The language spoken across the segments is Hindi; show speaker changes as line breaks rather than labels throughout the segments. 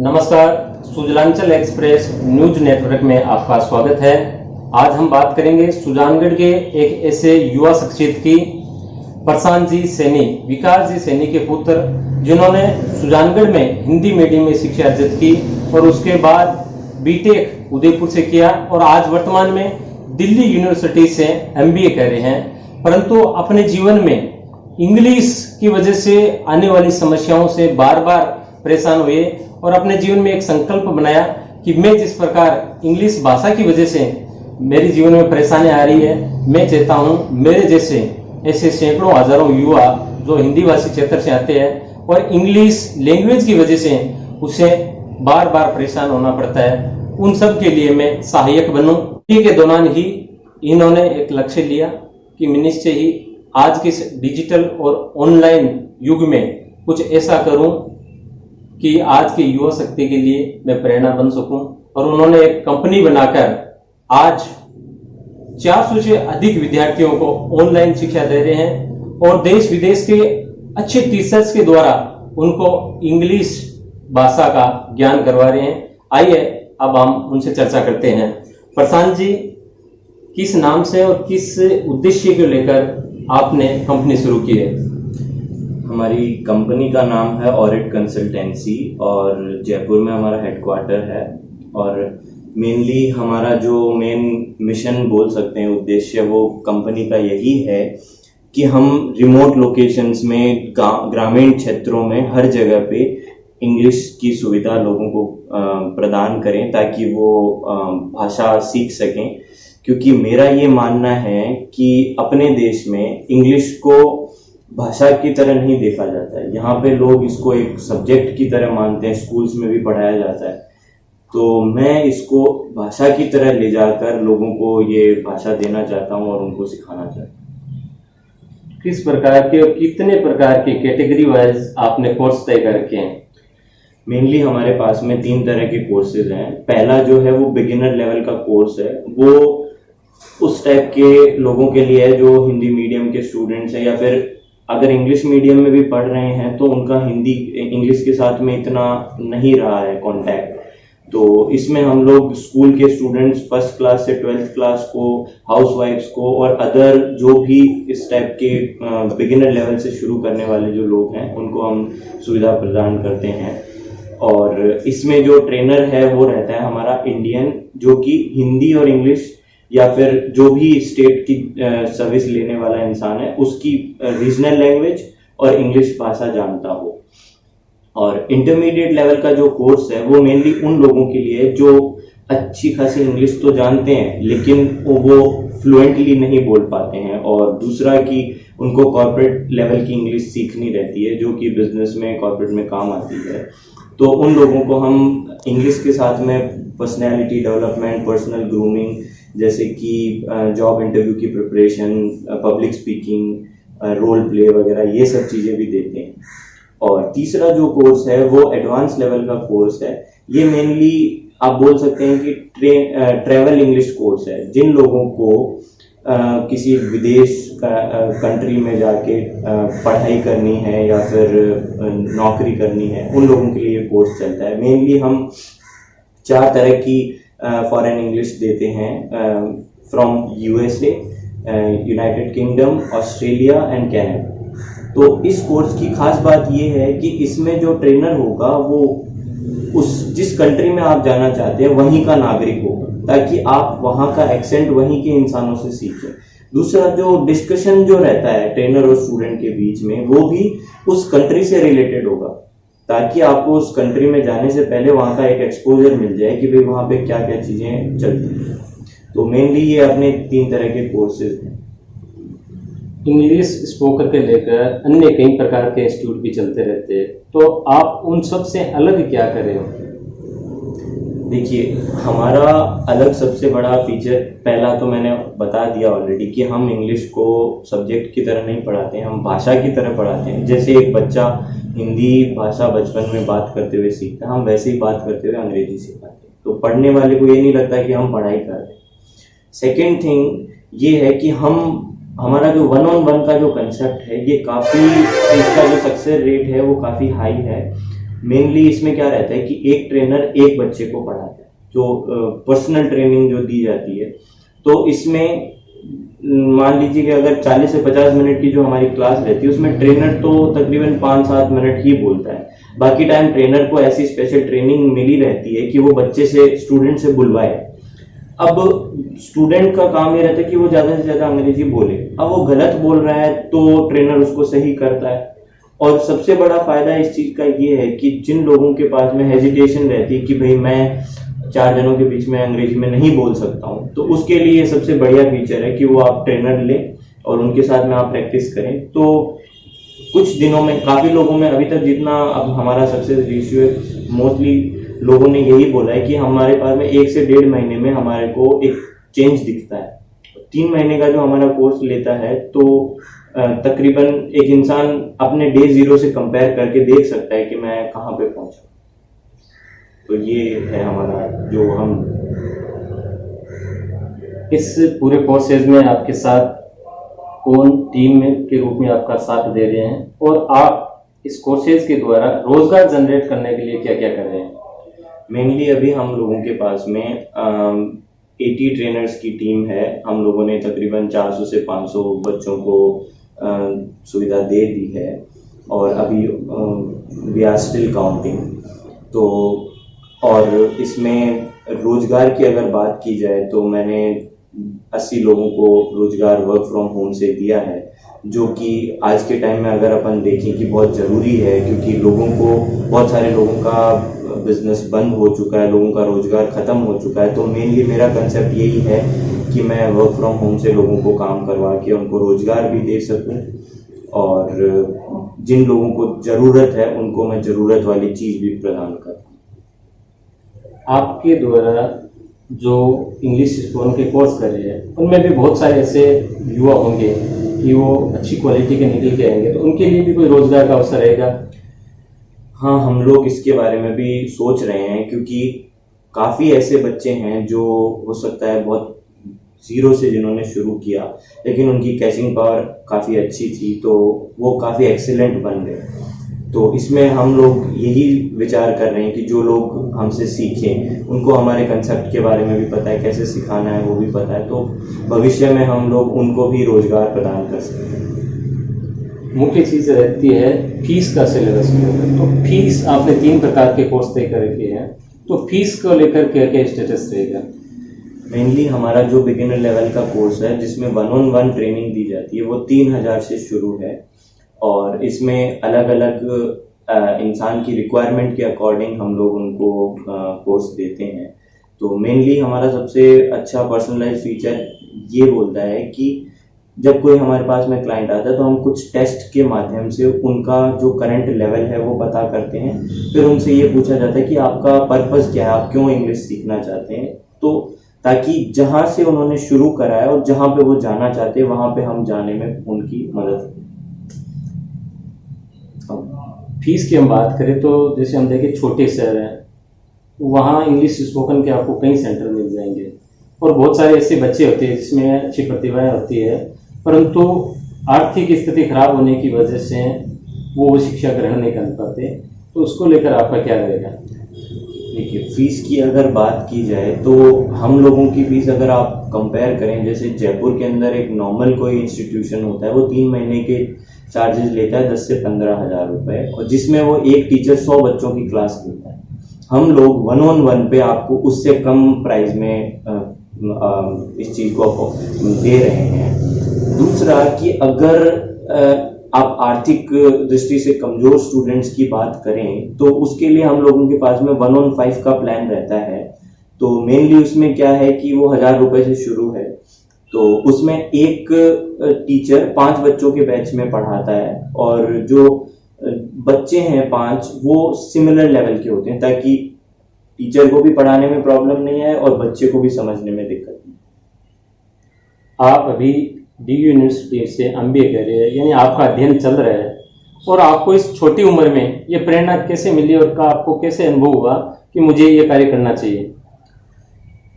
नमस्कार, सुजलांचल एक्सप्रेस न्यूज नेटवर्क में आपका स्वागत है। आज हम बात करेंगे सुजानगढ़ के एक ऐसे युवा शख्सियत की, प्रशांत जी सैनी, विकास जी सैनी के पुत्र, जिन्होंने सुजानगढ़ में हिंदी मीडियम में शिक्षा अर्जित की और उसके बाद बीटेक उदयपुर से किया और आज वर्तमान में दिल्ली यूनिवर्सिटी से एमबीए कर रहे हैं। परंतु अपने जीवन में इंग्लिश की वजह से आने वाली समस्याओं से बार बार परेशान हुए और अपने जीवन में एक संकल्प बनाया कि मैं जिस प्रकार इंग्लिश भाषा की वजह से मेरे जीवन में परेशानी आ रही है, मैं चाहता हूं मेरे जैसे ऐसे सैकड़ों हजारों युवा जो हिंदी भाषी क्षेत्र से आते हैं और इंग्लिश लैंग्वेज की वजह से उसे बार बार परेशान होना पड़ता है, उन सब के लिए मैं सहायक बनूं। इसी के दौरान ही इन्होंने एक लक्ष्य लिया कि मैं निश्चय ही आज के डिजिटल और ऑनलाइन युग में कुछ ऐसा करूं कि आज के युवा शक्ति के लिए मैं प्रेरणा बन सकूं। और उन्होंने एक कंपनी बनाकर आज 400 से अधिक विद्यार्थियों को ऑनलाइन शिक्षा दे रहे हैं और देश विदेश के अच्छे टीचर्स के द्वारा उनको इंग्लिश भाषा का ज्ञान करवा रहे हैं। आइए अब हम उनसे चर्चा करते हैं। प्रशांत जी, किस नाम से और किस उद्देश्य को लेकर आपने कंपनी शुरू की है?
हमारी कंपनी का नाम है ऑरिट कंसल्टेंसी और जयपुर में हमारा हेडक्वार्टर है। और मेनली हमारा जो मेन मिशन बोल सकते हैं, उद्देश्य, वो कंपनी का यही है कि हम रिमोट लोकेशंस में, ग्रामीण क्षेत्रों में हर जगह पे इंग्लिश की सुविधा लोगों को प्रदान करें ताकि वो भाषा सीख सकें। क्योंकि मेरा ये मानना है कि अपने देश में इंग्लिश को भाषा की तरह नहीं देखा जाता है। यहाँ पे लोग इसको एक सब्जेक्ट की तरह मानते हैं, स्कूल्स में भी पढ़ाया जाता है। तो मैं इसको भाषा की तरह ले जाकर लोगों को ये भाषा देना चाहता हूँ और उनको सिखाना चाहता हूँ।
किस प्रकार के और कितने प्रकार के कैटेगरी वाइज आपने कोर्स तय कर रखे हैं?
मेनली हमारे पास में 3 तरह के कोर्सेज हैं। पहला जो है वो बिगिनर लेवल का कोर्स है, वो उस टाइप के लोगों के लिए है जो हिंदी मीडियम के स्टूडेंट्स हैं या फिर अगर इंग्लिश मीडियम में भी पढ़ रहे हैं तो उनका हिंदी इंग्लिश के साथ में इतना नहीं रहा है कांटेक्ट। तो इसमें हम लोग स्कूल के स्टूडेंट्स, फर्स्ट क्लास से 12th क्लास को, हाउसवाइफ्स को और अदर जो भी इस टाइप के बिगिनर लेवल से शुरू करने वाले जो लोग हैं उनको हम सुविधा प्रदान करते हैं। और इसमें जो ट्रेनर है वो रहता है हमारा इंडियन, जो कि हिंदी और इंग्लिश या फिर जो भी स्टेट की सर्विस लेने वाला इंसान है उसकी रीजनल लैंग्वेज और इंग्लिश भाषा जानता हो। और इंटरमीडिएट लेवल का जो कोर्स है वो मेनली उन लोगों के लिए जो अच्छी खासी इंग्लिश तो जानते हैं लेकिन वो फ्लुएंटली नहीं बोल पाते हैं। और दूसरा कि उनको कॉर्पोरेट लेवल की इंग्लिश सीखनी रहती है जो कि बिजनेस में, कॉर्पोरेट में काम आती है। तो उन लोगों को हम इंग्लिश के साथ में पर्सनैलिटी डेवलपमेंट, पर्सनल ग्रूमिंग, जैसे कि जॉब इंटरव्यू की preparation, public speaking, role play वगैरह, ये सब चीज़ें भी देते हैं। और तीसरा जो कोर्स है वो एडवांस लेवल का कोर्स है। ये मेनली आप बोल सकते हैं कि ट्रैवल इंग्लिश कोर्स है। जिन लोगों को किसी विदेश कंट्री में जाके पढ़ाई करनी है या फिर नौकरी करनी है, उन लोगों के लिए ये कोर्स चलता है। मेनली हम 4 तरह की फॉरेन इंग्लिश देते हैं, from USA, United kingdom, Australia and Canada. तो इस कोर्स की खास बात यह है कि इसमें जो ट्रेनर होगा वो उस जिस कंट्री में आप जाना चाहते हैं वहीं का नागरिक होगा, ताकि आप वहाँ का एक्सेंट वहीं के इंसानों से सीखें। दूसरा, जो डिस्कशन जो रहता है ट्रेनर और स्टूडेंट के बीच में, वो भी उस कंट्री से रिलेटेड होगा, ताकि आपको उस कंट्री में जाने से पहले वहाँ का एक एक्सपोजर मिल जाए कि भाई वहाँ पे क्या क्या चीज़ें चलती हैं। तो मेनली ये अपने 3 तरह के कोर्सेज हैं।
इंग्लिश स्पोकन के लेकर अन्य कई प्रकार के इंस्टीट्यूट भी चलते रहते हैं, तो आप उन सब से अलग क्या कर रहे हो?
देखिए, हमारा अलग सबसे बड़ा फीचर, पहला तो मैंने बता दिया ऑलरेडी कि हम इंग्लिश को सब्जेक्ट की तरह नहीं पढ़ाते हैं, हम भाषा की तरह पढ़ाते हैं। जैसे एक बच्चा हिंदी भाषा बचपन में बात करते हुए सीखता है, हम वैसे ही बात करते हुए अंग्रेजी सिखाते हैं। तो पढ़ने वाले को ये नहीं लगता कि हम पढ़ाई कर रहे हैं। सेकेंड थिंग ये है कि हमारा जो 1-on-1 का जो कंसेप्ट है, ये काफ़ी, इसका जो सक्सेस रेट है वो काफ़ी हाई है। मेनली इसमें क्या रहता है कि एक ट्रेनर एक बच्चे को पढ़ाता है, जो पर्सनल ट्रेनिंग जो दी जाती है। तो इसमें मान लीजिए कि अगर 40 से 50 मिनट की जो हमारी क्लास रहती है उसमें ट्रेनर तो तकरीबन 5-7 मिनट ही बोलता है, बाकी टाइम ट्रेनर को ऐसी स्पेशल ट्रेनिंग मिली रहती है कि वो बच्चे से, स्टूडेंट से बुलवाए। अब स्टूडेंट का काम ये रहता है कि वो ज्यादा से ज्यादा अंग्रेजी बोले। अब वो गलत बोल रहा है तो ट्रेनर उसको सही करता है। और सबसे बड़ा फायदा इस चीज का ये है कि जिन लोगों के पास में हेजिटेशन रहती है कि भाई मैं 4 जनों के बीच में अंग्रेजी में नहीं बोल सकता हूँ, तो उसके लिए सबसे बढ़िया फीचर है कि वो आप ट्रेनर लें और उनके साथ में आप प्रैक्टिस करें। तो कुछ दिनों में काफी लोगों में अभी तक जितना अब हमारा सक्सेस रेशियो है, मोस्टली लोगों ने यही बोला है कि हमारे पास में 1 से 1.5 महीने में हमारे को एक चेंज दिखता है। 3 महीने का जो हमारा कोर्स लेता है तो तकरीबन एक इंसान अपने डे 0 से कंपेयर करके देख सकता है कि मैं कहाँ पे पहुंचा। तो ये है हमारा जो हम
इस पूरे प्रोसेस में आपके साथ कौन टीम में के रूप में आपका साथ दे रहे हैं, और आप इस कोर्सेज के द्वारा रोजगार जनरेट करने के लिए क्या क्या कर रहे हैं?
मेनली अभी हम लोगों के पास में 80 ट्रेनर्स की टीम है। हम लोगों ने तकरीबन 400 से 500 बच्चों को सुविधा दे दी है और अभी वी आर स्टिल काउंटिंग। तो और इसमें रोजगार की अगर बात की जाए तो मैंने 80 लोगों को रोजगार वर्क फ्रॉम होम से दिया है, जो कि आज के टाइम में अगर अपन देखें कि बहुत ज़रूरी है, क्योंकि लोगों को, बहुत सारे लोगों का बिजनेस बंद हो चुका है, लोगों का रोजगार ख़त्म हो चुका है। तो मेनली मेरा कंसेप्ट यही है कि मैं वर्क फ्रॉम होम से लोगों को काम करवा के उनको रोजगार भी दे सकूं और जिन लोगों को ज़रूरत है उनको मैं ज़रूरत वाली चीज़ भी प्रदान करूँ।
आपके द्वारा जो इंग्लिश स्पोकन के कोर्स कर रहे हैं उनमें भी बहुत सारे ऐसे युवा होंगे कि वो अच्छी क्वालिटी के निकल के आएंगे, तो उनके लिए भी कोई रोजगार का अवसर रहेगा?
हाँ, हम लोग इसके बारे में भी सोच रहे हैं, क्योंकि काफ़ी ऐसे बच्चे हैं जो हो सकता है बहुत जीरो से जिन्होंने शुरू किया, लेकिन उनकी कैचिंग पावर काफ़ी अच्छी थी तो वो काफ़ी एक्सीलेंट बन गए। तो इसमें हम लोग यही विचार कर रहे हैं कि जो लोग हमसे सीखें उनको हमारे कंसेप्ट के बारे में भी पता है, कैसे सिखाना है वो भी पता है, तो भविष्य में हम लोग उनको भी रोजगार प्रदान कर सकते हैं।
मुख्य चीज़ रहती है फीस का सिलेबस के ऊपर। तो फीस आपने 3 प्रकार के कोर्स तय कर रखे हैं, तो फीस को लेकर क्या क्या स्टेटस रहेगा?
मेनली हमारा जो बिगिनर लेवल का कोर्स है जिसमें 1-on-1 ट्रेनिंग दी जाती है वो 3000 से शुरू है और इसमें अलग अलग इंसान की रिक्वायरमेंट के अकॉर्डिंग हम लोग उनको कोर्स देते हैं। तो मेनली हमारा सबसे अच्छा पर्सनलाइज फीचर ये बोलता है कि जब कोई हमारे पास में क्लाइंट आता है तो हम कुछ टेस्ट के माध्यम से उनका जो करंट लेवल है वो पता करते हैं। फिर उनसे ये पूछा जाता है कि आपका पर्पस क्या है, आप क्यों इंग्लिश सीखना चाहते हैं, तो ताकि जहाँ से उन्होंने शुरू करा है और जहाँ पे वो जाना चाहते हैं वहाँ पे हम जाने में उनकी मदद करें।
फीस की हम बात करें तो जैसे हम देखें छोटे शहर हैं, वहाँ इंग्लिश स्पोकन के आपको कई सेंटर मिल जाएंगे और बहुत सारे ऐसे बच्चे होते हैं जिसमें अच्छी प्रतिभाएं होती है, परंतु आर्थिक स्थिति खराब होने की वजह से वो शिक्षा ग्रहण नहीं कर पाते। तो उसको लेकर आपका क्या रहेगा?
देखिए, फीस की अगर बात की जाए तो हम लोगों की फीस अगर आप कंपेयर करें, जैसे जयपुर के अंदर एक नॉर्मल कोई इंस्टीट्यूशन होता है वो 3 महीने के चार्जेस लेता है 10 से 15,000 रुपए, और जिसमें वो एक टीचर 100 बच्चों की क्लास लेता है। हम लोग 1-on-1 पे आपको उससे कम प्राइस में इस चीज को दे रहे हैं। दूसरा कि अगर आप आर्थिक दृष्टि से कमजोर स्टूडेंट्स की बात करें तो उसके लिए हम लोगों के पास में 1-on-5 का प्लान रहता है। तो मेनली उसमें क्या है कि वो 1000 रुपए से शुरू है, तो उसमें एक टीचर 5 बच्चों के बैच में पढ़ाता है और जो बच्चे हैं 5 वो सिमिलर लेवल के होते हैं ताकि टीचर को भी पढ़ाने में प्रॉब्लम नहीं है और बच्चे को भी समझने में दिक्कत नहीं।
आप अभी डीयू यूनिवर्सिटी से MBA कर रहे हैं, यानी आपका अध्ययन चल रहा है, और आपको इस छोटी उम्र में ये प्रेरणा कैसे मिली और आपको कैसे अनुभव हुआ कि मुझे ये कार्य करना चाहिए?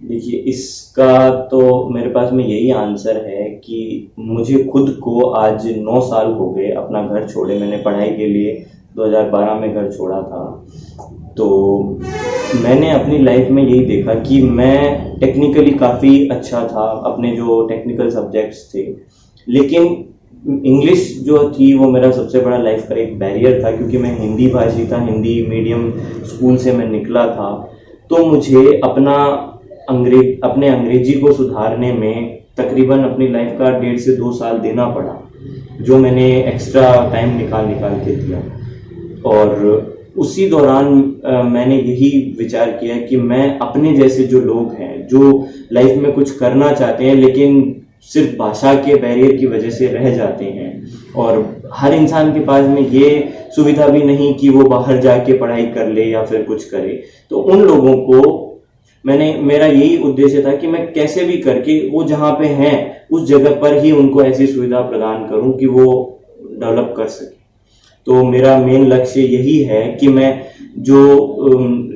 देखिए, इसका तो मेरे पास में यही आंसर है कि मुझे खुद को आज 9 साल हो गए अपना घर छोड़े। मैंने पढ़ाई के लिए 2012 में घर छोड़ा था। तो मैंने अपनी लाइफ में यही देखा कि मैं टेक्निकली काफ़ी अच्छा था, अपने जो टेक्निकल सब्जेक्ट्स थे, लेकिन इंग्लिश जो थी वो मेरा सबसे बड़ा लाइफ का एक बैरियर था, क्योंकि मैं हिंदी भाषी था, हिंदी मीडियम स्कूल से मैं निकला था। तो मुझे अपने अंग्रेजी को सुधारने में तकरीबन अपनी लाइफ का 1.5 से 2 साल देना पड़ा, जो मैंने एक्स्ट्रा टाइम निकाल के दिया। और उसी दौरान मैंने यही विचार किया कि मैं अपने जैसे जो लोग हैं, जो लाइफ में कुछ करना चाहते हैं लेकिन सिर्फ भाषा के बैरियर की वजह से रह जाते हैं, और हर इंसान के पास में ये सुविधा भी नहीं कि वो बाहर जाके पढ़ाई कर ले या फिर कुछ करे, तो उन लोगों को मेरा यही उद्देश्य था कि मैं कैसे भी करके वो जहाँ पे हैं उस जगह पर ही उनको ऐसी सुविधा प्रदान करूं कि वो डेवलप कर सके। तो मेरा मेन लक्ष्य यही है कि मैं जो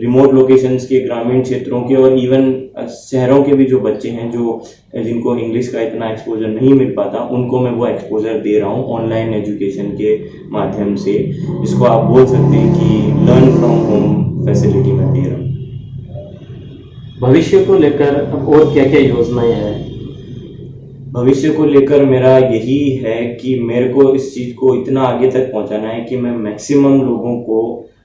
रिमोट लोकेशंस के, ग्रामीण क्षेत्रों के और इवन शहरों के भी जो बच्चे हैं जिनको इंग्लिश का इतना एक्सपोजर नहीं मिल पाता, उनको मैं वो एक्सपोजर दे रहा हूँ ऑनलाइन एजुकेशन के माध्यम से, जिसको आप बोल सकते हैं कि लर्न फ्रॉम होम फैसिलिटी मैं दे रहा हूँ।
भविष्य को लेकर अब और क्या क्या योजनाएं हैं?
भविष्य को लेकर मेरा यही है कि मेरे को इस चीज़ को इतना आगे तक पहुंचाना है कि मैं मैक्सिमम लोगों को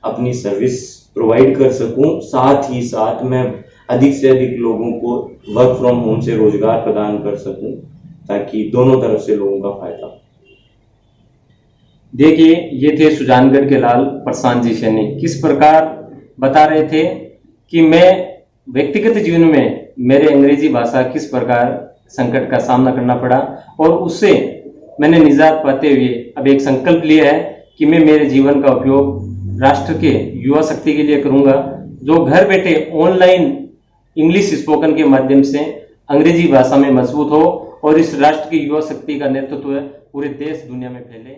अपनी सर्विस प्रोवाइड कर सकूं, साथ ही साथ मैं अधिक से अधिक लोगों को वर्क फ्रॉम होम से रोजगार प्रदान कर सकूं, ताकि दोनों तरफ से लोगों का फायदा।
देखिए, ये थे सुजानगढ़ के लाल प्रशांत जी सैनी। किस प्रकार बता रहे थे कि मैं व्यक्तिगत जीवन में मेरे अंग्रेजी भाषा किस प्रकार संकट का सामना करना पड़ा, और उससे मैंने निजात पाते हुए अब एक संकल्प लिया है कि मैं मेरे जीवन का उपयोग राष्ट्र के युवा शक्ति के लिए करूंगा, जो घर बैठे ऑनलाइन इंग्लिश स्पोकन के माध्यम से अंग्रेजी भाषा में मजबूत हो और इस राष्ट्र की युवा शक्ति का नेतृत्व पूरे देश दुनिया में फैले।